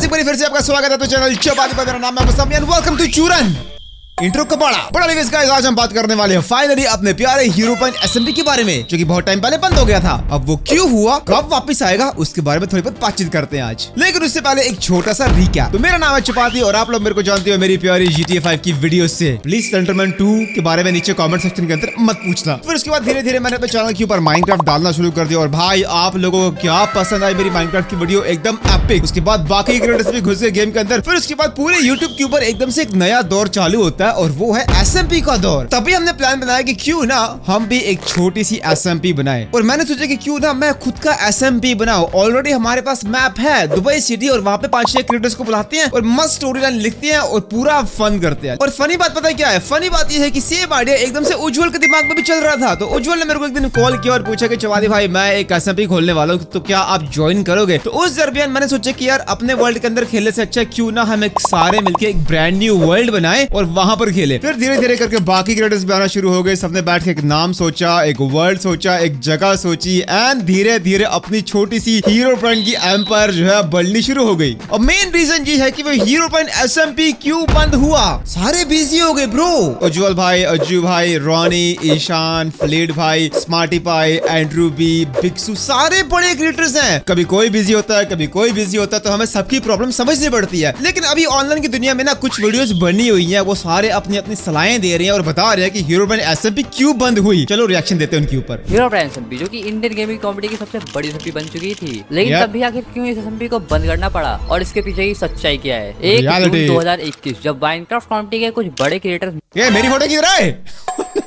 नमस्ते, फिर से आपका स्वागत है तो चैनल चपाती पर। मेरा नाम है मुस्तफा एंड वेलकम टू चूरन। इंट्रो का बड़ा गाइस, आज हम बात करने वाले हैं फाइनली अपने प्यारे हीरो पॉइंट एसएमपी के बारे में, जो कि बहुत टाइम पहले बंद हो गया था। अब वो क्यों हुआ, कब वापस आएगा, उसके बारे में थोड़ी बहुत बातचीत करते हैं आज। लेकिन उससे पहले एक छोटा सा रिकैप। तो मेरा नाम है चपाती और आप लोग मेरे को जानते हो मेरी प्यारी GTA 5 की वीडियो से। प्लीज सेंटरमैन 2 के बारे में नीचे कमेंट सेक्शन के अंदर मत पूछना। फिर उसके बाद धीरे धीरे मैंने अपने चैनल के ऊपर माइनक्राफ्ट डालना शुरू कर दिया और भाई आप लोगों को क्या पसंद आई मेरी माइनक्राफ्ट की वीडियो, एकदम एपिक। उसके बाद बाकी क्रिएटर्स भी घुस गए गेम के अंदर। फिर उसके बाद पूरे यूट्यूब के ऊपर एकदम से एक नया दौर चालू होता है और वो है एसएमपी का दौर। तभी हमने प्लान बनाया कि क्यों ना हम भी एक छोटी सी एसएमपी बनाएं। और मैंने सोचा कि क्यों ना मैं खुद का एसएमपी बनाऊं। ऑलरेडी हमारे पास मैप है दुबई सिटी और वहाँ पे 5-6 क्रिएटर्स को बुलाते हैं और मस्त स्टोरी लाइन लिखते हैं और पूरा फन करते हैं। और फनी बात पता है क्या है? फनी बात यह है कि सेम आइडिया एकदम से उज्जवल के दिमाग में भी चल रहा था। तो उज्जवल ने मेरे को एक दिन कॉल किया और पूछा कि चवादी भाई मैं एक एसएमपी खोलने वाला हूँ, तो क्या आप ज्वाइन करोगे? तो उस दरमियान मैंने सोचा कि यार अपने वर्ल्ड के अंदर खेलने से अच्छा क्यों ना हम एक सारे मिलके एक ब्रांड न्यू वर्ल्ड बनाए और वहां पर खेले। फिर धीरे धीरे करके बाकी क्रिएटर्स भी आना शुरू हो गए। सबने बैठ के एक नाम सोचा, एक वर्ल्ड सोचा, एक जगह सोची एंड धीरे धीरे अपनी छोटी सी हीरो पॉइंट की एम्पायर जो है बढ़नी शुरू हो गई। और मेन रीजन ये है कि वो हीरो पॉइंट एसएमपी क्यों बंद हुआ। सारे बिजी हो गए ब्रो। उज्जवल भाई, अज्जू भाई, रॉनी, ईशान, फ्लीड भाई, स्मार्टी पाई, एंड्रू बी, बिक्सू, सारे बड़े क्रिएटर्स हैं। कभी कोई बिजी होता है, कभी कोई बिजी होता है, तो हमें सबकी प्रॉब्लम समझनी पड़ती है। लेकिन अभी ऑनलाइन की दुनिया में ना कुछ वीडियोस बनी हुई हैं, वो सारे अपनी अपनी सलाहें दे रहे हैं और बता रहे हैं कि हीरो पॉइंट एसएमपी क्यों बंद हुई। चलो रिएक्शन देते हैं उनके ऊपर। हीरो पॉइंट एसएमपी जो कि इंडियन गेमिंग कम्युनिटी की सबसे बड़ी एसएमपी बन चुकी थी, लेकिन तब भी आखिर क्यों इस एसएमपी को बंद करना पड़ा और इसके पीछे की सच्चाई क्या है? 1 जून 2021 जब माइनक्राफ्ट कम्युनिटी के कुछ बड़े क्रिएटर्स मेरी फोटो क्यों रहा है?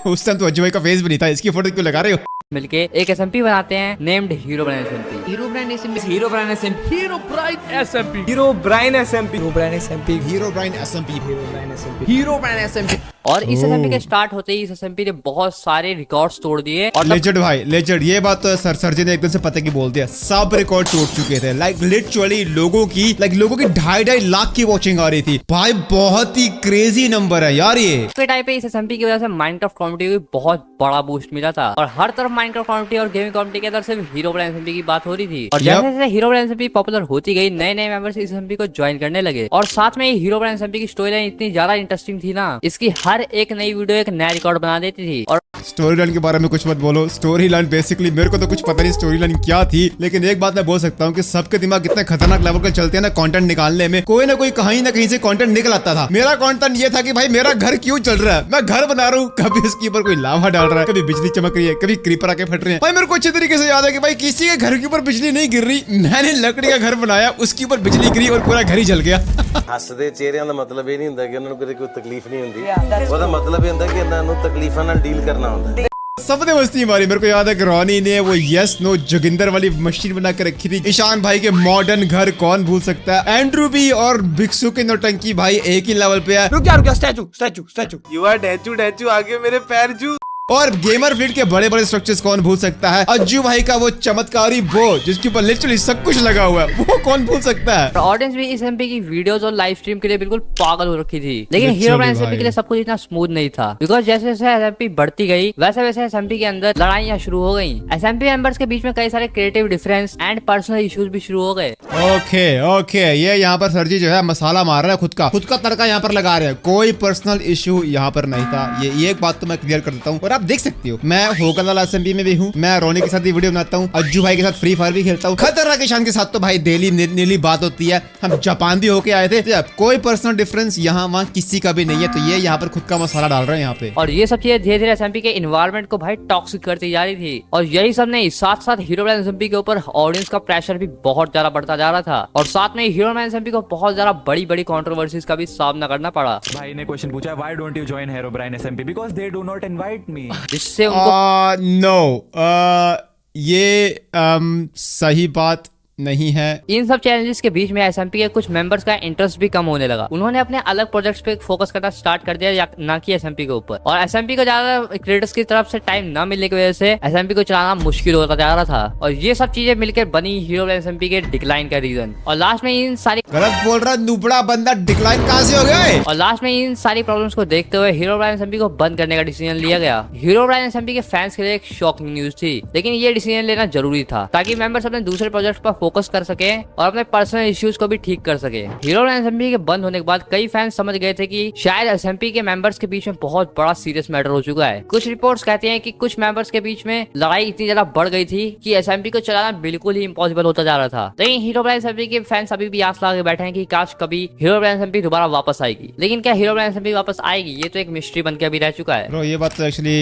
उस टाइम तो अज्जू भाई का फेस भी नहीं था, इसकी फोटो क्यों लगा रहे हो? मिलके एक एसएमपी बनाते हैं named Herobrine SMP. Herobrine SMP, Herobrine SMP, Herobrine SMP, Herobrine SMP, Herobrine SMP, Herobrine SMP, Herobrine SMP, Herobrine SMP. और इस एसएमपी के स्टार्ट होते ही इस SMP ने बहुत सारे records तोड़ दिए। और लेजेंड भाई लेजेंड, ये बात तो सर जी ने एकदम से पता की बोल दिया। सब रिकॉर्ड टूट चुके थे। लाइक लिटरली लोगों की 2.5 लाख की वॉचिंग आ रही थी। भाई बहुत ही क्रेजी नंबर है यार ये। के टाइम पे इस एसएमपी की वजह से माइनक्राफ्ट कम्युनिटी को बहुत बड़ा बूस्ट मिला था और हर तरफ माइनक्राफ्ट कम्युनिटी और गेमिंग कम्युनिटी के अंदर सिर्फ हीरो ब्राइन एसएमपी की बात हो रही थी। और जैसे जैसे हीरो ब्राइन एसएमपी पॉपुलर होती गई, नए नए मेंबर्स इस एसएमपी को ज्वाइन करने लगे। और साथ में हीरो ब्राइन एसएमपी की स्टोरी लाइन इतनी ज्यादा इंटरेस्टिंग थी ना, इसकी हर एक नई वीडियो एक नया रिकॉर्ड बना देती थी। और स्टोरी लाइन के बारे में कुछ मत बोलो। स्टोरी लाइन बेसिकली मेरे को तो कुछ पता नहीं स्टोरी लाइन क्या थी, लेकिन एक बात मैं बोल सकता हूँ कि सबके दिमाग इतने खतरनाक लेवल के चलते हैं ना कंटेंट निकालने में। कोई ना कोई कहीं ना कहीं से कंटेंट निकल आता था। मेरा कंटेंट ये था कि भाई मेरा घर क्यों चल रहा है, मैं घर बना रहा हूँ, कभी इसके ऊपर कोई लावा डाल रहा है, कभी बिजली चमक रही है, कभी क्रीपर आके फट रहे हैं। भाई मेरे को अच्छे तरीके से याद है कि भाई किसी के घर के ऊपर बिजली नहीं गिर रही, मैंने लकड़ी का घर बनाया, उसके ऊपर बिजली गिरी और पूरा घर ही जल गया। ਹੱਸਦੇ ਚਿਹਰਿਆਂ ਦਾ ਮਤਲਬ ਇਹ ਨਹੀਂ ਹੁੰਦਾ ਕਿ ਉਹਨਾਂ ਨੂੰ ਕਦੇ ਕੋਈ ਤਕਲੀਫ ਨਹੀਂ ਹੁੰਦੀ। ਉਹਦਾ ਮਤਲਬ ਇਹ ਹੁੰਦਾ ਕਿ ਇਹਨਾਂ ਨੂੰ ਤਕਲੀਫਾਂ ਨਾਲ ਡੀਲ करना ਹੁੰਦਾ। सबने मस्ती मारी। मेरे को याद है कि रॉनी ने वो यस नो जोगिंदर वाली मशीन बना कर रखी थी। ईशान भाई के मॉडर्न घर कौन भूल सकता है। एंड्रू बी और बिक्सू के नौटंकी भाई एक ही लेवल पे है। रुक जा statue statue statue, you are डैचू डैचू, आगे मेरे पैर जू। और गेमर फ्लीट के बड़े बड़े स्ट्रक्चर्स कौन भूल सकता है। अज्जू भाई का वो चमत्कारी बो जिसके ऊपर लिटरली सब कुछ लगा हुआ है, वो कौन भूल सकता है। ऑडियंस भी इस एसएमपी की वीडियोस और लाइव स्ट्रीम के लिए बिल्कुल पागल हो रखी थी। लेकिन हीरो ब्राइन एसएमपी के लिए सब कुछ इतना स्मूथ नहीं था, बिकॉज जैसे जैसे एसएमपी बढ़ती गई वैसे वैसे एसएमपी के अंदर लड़ाइयां शुरू हो गई। एसएमपी मेंबर्स के बीच में कई सारे creative difference and personal issues भी शुरू हो गए। ओके ओके, ये यहाँ पर सर जी जो है मसाला मार रहा है, खुद का तड़का यहाँ पर लगा रहे हैं। कोई पर्सनल इश्यू यहाँ पर नहीं था। ये एक बात तो मैं क्लियर कर देता हूँ और आप देख सकते हो मैं होकर वाला एसएमपी में भी हूँ। मैं रोनी के साथ भी वीडियो बनाता हूँ, अज्जू भाई के साथ फ्री फायर भी खेलता हूँ, खतरनाक ईशान के साथ तो भाई डेली नीली बात होती है। हम जापान भी होके आए थे। कोई पर्सनल डिफरेंस यहाँ वहाँ किसी का भी नहीं है। तो ये यहाँ पर खुद का मसाला डाल रहे हैं यहाँ पे। और ये सब चीजें धीरे धीरे एसएमपी के इन्वायरमेंट को भाई टॉक्सिक करती जा रही थी। और यही सब नहीं, साथ साथ हीरो ब्राइन एसएमपी के ऊपर ऑडियंस का प्रेशर भी बहुत ज्यादा बढ़ता जा रहा था। और साथ में हीरो ब्राइन एसएमपी को बहुत ज्यादा बड़ी बड़ी कंट्रोवर्सीज का भी सामना करना पड़ा। भाई ने क्वेश्चन पूछा, why don't you join Herobrine SMP, because they do not invite me. जिससे उनको नो ये सही बात नहीं है। इन सब चैलेंजेस के बीच में एसएमपी के कुछ मेंबर्स का इंटरेस्ट भी कम होने लगा। उन्होंने अपने अलग प्रोजेक्ट्स पे फोकस करना स्टार्ट कर दिया, ना कि एसएमपी के ऊपर। और एसएमपी को ज्यादा क्रिएटर्स की तरफ से टाइम न मिलने की वजह से एसएमपी को चलाना मुश्किल होता जा रहा था। और ये सब चीजें मिलकर बनी हीरो ब्राइन एसएमपी के डिक्लाइन का रीजन। और लास्ट में इन सारी गलत बोल रहा नुबड़ा बंदा, डिक्लाइन कहां से हो गया? और लास्ट में इन सारी प्रॉब्लम्स को देखते हुए हीरो ब्राइन एसएमपी को बंद करने का डिसीजन लिया गया। हीरो ब्राइन एसएमपी के फैंस के लिए एक शॉकिंग न्यूज थी, लेकिन ये डिसीजन लेना जरूरी था ताकि मेंबर्स अपने दूसरे प्रोजेक्ट पर फोकस कर सके और अपने पर्सनल इश्यूज को भी ठीक कर सके। हीरोब्राइन एसएमपी के बंद होने के बाद कई फैंस समझ गए थे कि शायद एसएमपी के मेंबर्स के बीच में बहुत बड़ा सीरियस मैटर हो चुका है। कुछ रिपोर्ट्स कहते हैं कि कुछ मेंबर्स के बीच में लड़ाई इतनी ज्यादा बढ़ गई थी कि एसएमपी को चलाना बिल्कुल ही इम्पॉसिबल होता जा रहा था। लेकिन हीरोब्राइन एसएमपी के फैंस अभी भी आस लगा के बैठे हैं कि काश कभी हीरोब्राइन एसएमपी दोबारा वापस आएगी। लेकिन क्या हीरोब्राइन एसएमपी वापस आएगी, ये तो एक मिस्ट्री बन के अभी रह चुका है। ब्रो ये बात तो एक्चुअली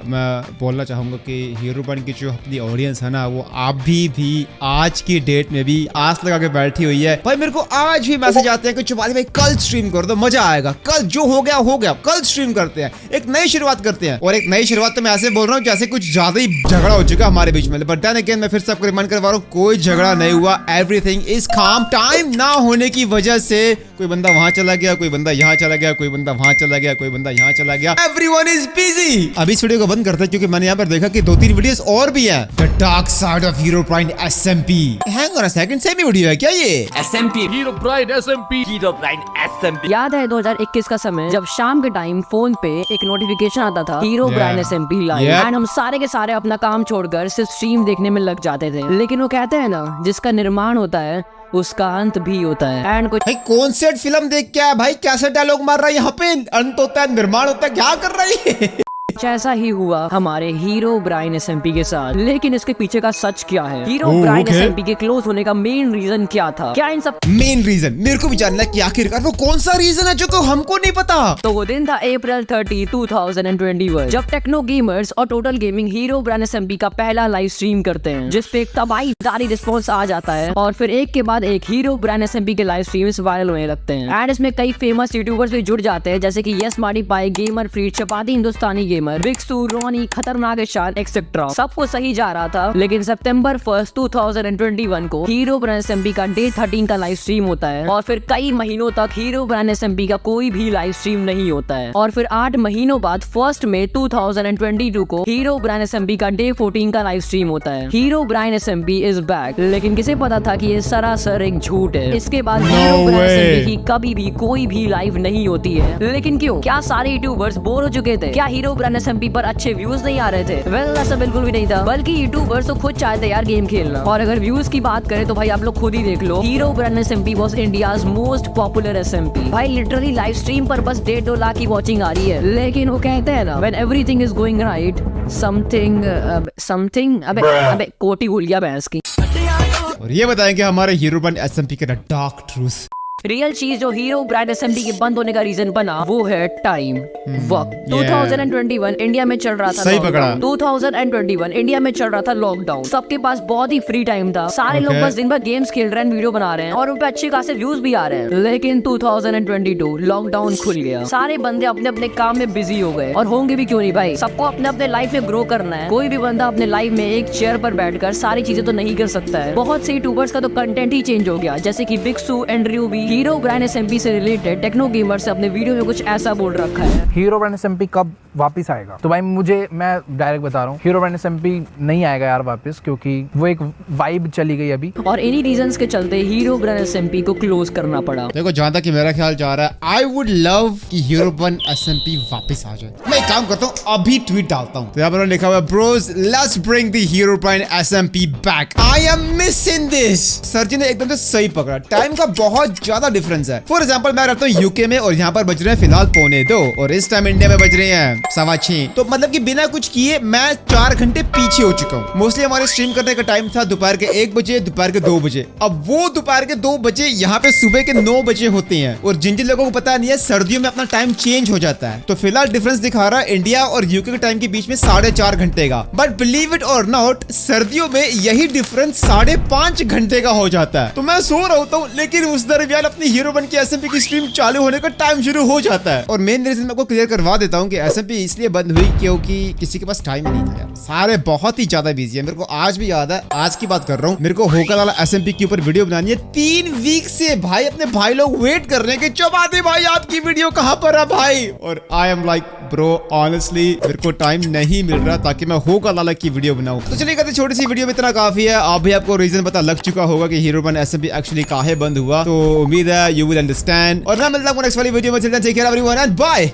मैं बोलना चाहूंगा कि हीरोब्राइन की जो अपनी ऑडियंस है ना, वो अभी भी आज की डेट में भी आस लगा के बैठी हुई है। भाई मेरे को आज भी मैसेज आते हैं कि चुपाली भाई कल स्ट्रीम कर दो, मजा आएगा, कल जो हो गया, कल स्ट्रीम करते हैं, एक नई शुरुआत करते हैं। और एक नई शुरुआत तो मैं ऐसे बोल रहा हूँ जैसे कुछ ज्यादा ही झगड़ा हो चुका हमारे बीच में। बट देन अगेन मैं फिर से आपको रिमाइंड करवा रहा हूँ, कोई झगड़ा नहीं हुआ, एवरीथिंग इज काम। टाइम ना होने की वजह से कोई बंदा वहां चला गया, कोई बंदा यहाँ चला गया, कोई बंदा वहां चला गया, कोई बंदा यहाँ चला गया, एवरीवन इज बिजी। अब इस वीडियो को बंद करते हैं क्योंकि मैंने यहाँ पर देखा कि 2-3 वीडियोस और भी हैं। The dark side of Herobrine SMP. Hang on a second, same he video है क्या ये? SMP याद है 2021 का समय जब शाम के टाइम फोन पे एक नोटिफिकेशन आता था हीरोब्राइन एसएमपी लाइव, एंड हम सारे के सारे अपना काम छोड़कर सिर्फ स्ट्रीम देखने में लग जाते थे। लेकिन वो कहते हैं ना, जिसका निर्माण होता है उसका अंत भी होता है। एंड कुछ भाई कौन सी फिल्म देख के आया भाई, कैसे डायलॉग मार रहा है यहाँ पे? अंत होता है, निर्माण होता है, क्या कर रही है? ऐसा ही हुआ हमारे हीरोब्राइन एसएमपी के साथ। लेकिन इसके पीछे का सच क्या है? हीरोब्राइन एसएमपी के क्लोज होने का मेन रीजन क्या था? क्या इन सब मेन रीजन मेरे को भी जानना है कि आखिरकार वो कौन सा रीजन है जो को हमको नहीं पता। तो वो दिन था April 30, 2021, जब टेक्नो गेमर्स और टोटल गेमिंग हीरोब्राइन एसएमपी का पहला लाइव स्ट्रीम करते हैं, जिसपे एक तबाही रिस्पॉन्स आ जाता है और फिर एक के बाद एक हीरोब्राइन एसएमपी के लाइव स्ट्रीम्स वायरल होने लगते हैं। एंड इसमें कई फेमस यूट्यूबर्स भी जुड़ जाते हैं, जैसे कि यस माडी पाई, गेमर फ्रीड, चपाती हिंदुस्तानी गेमर, बिगसू, रोनी, खतरनाक ईशान एक्सेट्रा। सबको सही जा रहा था। लेकिन सितंबर 1, 2021 को हीरोब्राइन एसएमपी का डे 13 का लाइव स्ट्रीम होता है और फिर कई महीनों तक हीरोब्राइन एसएमपी का कोई भी लाइव स्ट्रीम नहीं होता है। और फिर 8 महीनों बाद 1 मई 2022 को हीरोब्राइन एसएमपी का डे 14 का लाइव स्ट्रीम होता है। Herobrine SMP is back. लेकिन किसे पता था कि ये सरासर एक झूठ है। इसके बाद हीरोब्राइन एसएमपी की कभी भी कोई भी लाइव नहीं होती है। लेकिन क्यों? क्या सारे यूट्यूबर्स बोर हो चुके थे? क्या हीरोब्राइन एसएमपी पर अच्छे व्यूज नहीं आ रहे थे? वेल ऐसा बिल्कुल भी नहीं था, बल्कि यूट्यूबर्स तो खुद चाहते यार गेम खेलना। और अगर व्यूज की बात करें तो भाई आप लोग खुद ही देख लो, Herobrine SMP was India's most popular SMP. भाई लिटरली लाइव स्ट्रीम पर बस 1.5-2 लाख की वॉचिंग आ रही है। लेकिन वो कहते हैं ना, when everything is going right something अबे कोटी भूल गया भैंस की। और ये बताएंगे हमारे हीरोब्राइन एसएमपी का डार्क ट्रूथ। रियल चीज जो हीरोब्राइन एसएमपी के बंद होने का रीजन बना वो है टाइम, वक्त। 2021 इंडिया में चल रहा था, सही पकड़ा। 2021 इंडिया में चल रहा था लॉकडाउन। सबके पास बहुत ही फ्री टाइम था। सारे लोग बस दिन भर गेम्स खेल रहे हैं, वीडियो बना रहे हैं और उन पे अच्छे खासे व्यूज भी आ रहे हैं। लेकिन 2022 लॉकडाउन खुल गया, सारे बंदे अपने अपने काम में बिजी हो गए। और होंगे भी क्यों नहीं भाई, सबको अपने अपने लाइफ में ग्रो करना है। कोई भी बंदा अपने लाइफ में एक चेयर पर बैठकर सारी चीजें तो नहीं कर सकता है। बहुत से यूट्यूबर्स का तो कंटेंट ही चेंज हो गया, जैसे कि बिगसू, एंड्रयू भी हीरोब्राइन एसएमपी से रिलेटेड टेक्नो गेमर से अपने वीडियो में कुछ ऐसा बोल रखा है। हीरोब्राइन एसएमपी कब वापस आएगा? तो भाई मैं डायरेक्ट बता रहा हूँ, हीरोब्राइन एसएमपी नहीं आएगा यार वापस, क्योंकि वो एक वाइब चली गई अभी। और इन्हीं रीजंस के चलते हीरोब्राइन एसएमपी को क्लोज करना पड़ा। देखो जहाँ तक कि मेरा ख्याल जा रहा है, आई वुड लव कि हीरोब्राइन एसएमपी वापस आ जाए। मैं एक काम करता हूँ, अभी ट्वीट डालता हूँ। तो यहाँ पर लिखा हुआ है, bros let's bring the Herobrine SMP back, I am missing this. Sir ji ने एकदम से सही पकड़ा, टाइम का बहुत ज्यादा डिफरेंस है। फॉर एग्जाम्पल मैं रहता हूँ यूके में और यहाँ पर बज रहे हैं फिलहाल 1:45 और इस टाइम इंडिया में बज रहे हैं 6:15। तो मतलब कि बिना कुछ किए मैं 4 घंटे पीछे हो चुका हूँ। मोस्टली हमारे स्ट्रीम करने का टाइम था दोपहर के 1 बजे, दोपहर के 2 बजे। अब वो दोपहर के 2 बजे यहाँ पे सुबह के 9 बजे होते हैं। और जिन जिन लोगों को पता नहीं है, सर्दियों में अपना टाइम चेंज हो जाता है। तो फिलहाल डिफरेंस दिखा रहा है इंडिया और यूके के टाइम के बीच में 4.5 घंटे का। बट बिलीव इट और नॉट, सर्दियों में यही डिफरेंस 5.5 घंटे का हो जाता है। तो मैं सो रहा होता हूँ, लेकिन उस दरमियान अपनी हीरोब्राइन की एसएमपी की स्ट्रीम चालू होने का टाइम शुरू हो जाता है। और मेन रीजन मैं आपको क्लियर करवा देता हूँ कि एसएमपी इसलिए बंद हुई क्योंकि किसी के पास टाइम नहीं था यार। सारे बहुत ही ज्यादा बिजी है। मेरे को आज भी याद है, आज की बात कर रहा हूँ, मेरे को होकर वाला एसएमपी के ऊपर वीडियो बनानी है। 3 वीक से भाई अपने भाई लोग वेट कर रहे हैं कि चौबादी भाई आपकी वीडियो कहाँ पर है भाई। और I am like bro honestly मेरे को टाइम नहीं मिल रहा ताकि मैं होकर लाला की वीडियो बनाऊं। तो चलिए कहते छोटी सी वीडियो में इतना काफी है। आप भी आपको रीजन पता लग चुका होगा कि हीरोब्राइन एसएमपी एक्चुअली काहे बंद हुआ। तो उम्मीद है यू विल अंडरस्टैंड। और मैं मिलता हूं नेक्स्ट वाली वीडियो में। Take care everyone and bye.